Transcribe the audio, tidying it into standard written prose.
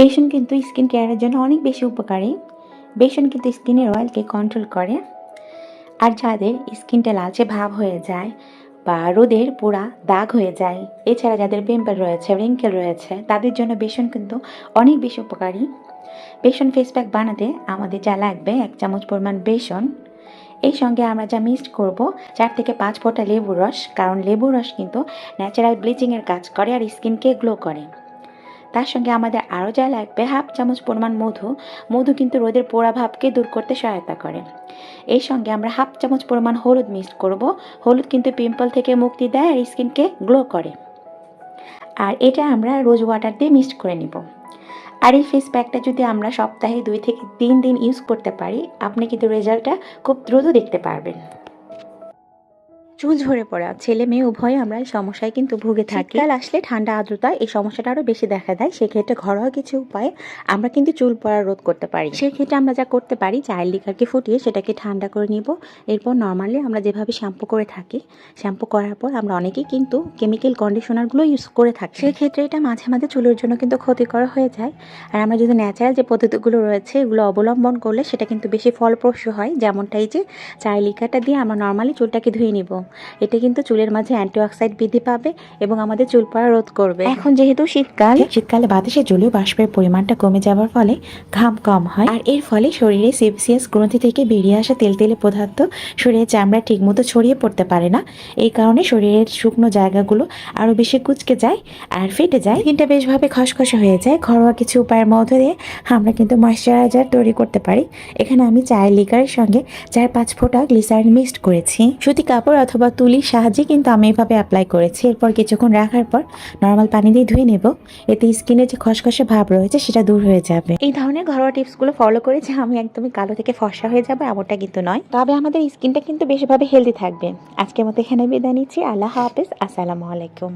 বেসন কিন্তু স্কিন কেয়ারের জন্য অনেক বেশি উপকারী। বেসন কিন্তু স্কিনের অয়েলকে কন্ট্রোল করে। আর যাদের স্কিনটা লালচে ভাব হয়ে যায় বা রোদের পোড়া দাগ হয়ে যায়, এছাড়া যাদের পিম্পল রয়েছে, রিঙ্কেল রয়েছে, তাদের জন্য বেসন কিন্তু অনেক বেশি উপকারী। বেসন ফেস প্যাক বানাতে আমাদের যা লাগবে 1 চামচ পরিমাণ বেসন। এই সঙ্গে আমরা যা মিক্সড করব 4 থেকে 5 ফোঁটা লেবুর রস, কারণ লেবুর রস কিন্তু ন্যাচারাল ব্লিচিংয়ের কাজ করে আর স্কিনকে গ্লো করে। তার সঙ্গে আমাদের আরও যা লাগবে 1/2 চামচ পরিমাণ মধু। মধু কিন্তু রোদের পোড়া ভাবকে দূর করতে সহায়তা করে। এই সঙ্গে আমরা 1/2 চামচ পরিমাণ হলুদ মিক্সড করব। হলুদ কিন্তু পিম্পল থেকে মুক্তি দেয় আর স্কিনকে গ্লো করে। আর এটা আমরা রোজ ওয়াটার দিয়ে মিক্সড করে নিব। আর এই ফেস প্যাকটা যদি আমরা সপ্তাহে 2 থেকে 3 দিন ইউজ করতে পারি, আপনি কিন্তু রেজাল্টটা খুব দ্রুত দেখতে পারবেন। চুল ঝরে পড়া ছেলে মেয়ে উভয়ে আমরা এই সমস্যায় কিন্তু ভুগে থাকি। শীতকাল আসলে ঠান্ডা আর্দ্রতা এই সমস্যাটা আরও বেশি দেখা দেয়। সেক্ষেত্রে ঘরোয়া কিছু উপায়ে আমরা কিন্তু চুল পড়া রোধ করতে পারি। সেক্ষেত্রে আমরা যা করতে পারি, চায়ের লিকারকে ফুটিয়ে সেটাকে ঠান্ডা করে নিব। এরপর নর্মালি আমরা যেভাবে শ্যাম্পু করে থাকি, শ্যাম্পু করার পর আমরা অনেকেই কিন্তু কেমিক্যাল কন্ডিশনারগুলো ইউজ করে থাকি। সেক্ষেত্রে এটা মাঝে মাঝে চুলের জন্য কিন্তু ক্ষতিকর হয়ে যায়। আর আমরা যদি ন্যাচারাল যে পদ্ধতিগুলো রয়েছে এগুলো অবলম্বন করলে সেটা কিন্তু বেশি ফলপ্রসূ হয়। যেমনটা এই যে চায়ের লিকারটা দিয়ে আমরা নর্মালি চুলটাকে ধুয়ে নিব। এটা কিন্তু চুলের মাঝে অ্যান্টিঅক্সাইড বৃদ্ধি পাবে এবং আমাদের চুল পড়া রোধ করবে। এখন যেহেতু শীতকালে বাতাসে জলীয় বাষ্পের পরিমাণটা কমে যাওয়ার ফলে ঘাম কম হয়, আর এর ফলে শরীরে সেবসিয়াস গ্রন্থি থেকে বেরিয়ে আসা তেলতেলে পদার্থ শরীরের চামড়া ঠিকমতো ছড়িয়ে পড়তে পারে না। এই কারণে শরীরের শুকনো জায়গাগুলো আরও বেশি কুঁচকে যায় আর ফেটে যায়, স্কিনটা বেশভাবে খসখসে হয়ে যায়। ঘরোয়া কিছু উপায়ের মধ্য দিয়ে আমরা কিন্তু ময়েশ্চারাইজার তৈরি করতে পারি। এখানে আমি চায়ের লিকারের সঙ্গে 4-5 ফোঁটা গ্লিসারিন মিক্সড করেছি। সুতি কাপড় অথবা তুলির সাহায্যে কিন্তু আমি এভাবে অ্যাপ্লাই করেছি। এরপর কিছুক্ষণ রাখার পর নর্মাল পানি দিয়ে ধুয়ে নেব। এতে স্কিনে যে খসখসে ভাব রয়েছে সেটা দূর হয়ে যাবে। এই ধরনের ঘরোয়া টিপসগুলো ফলো করে যে আমি একদমই কালো থেকে ফর্সা হয়ে যাবো এমনটা কিন্তু নয়, তবে আমাদের স্কিনটা কিন্তু বেশিভাবে হেলদি থাকবে। আজকের মতো এখানে বিদায় নিচ্ছি। আল্লাহ হাফেজ। আসসালামু আলাইকুম।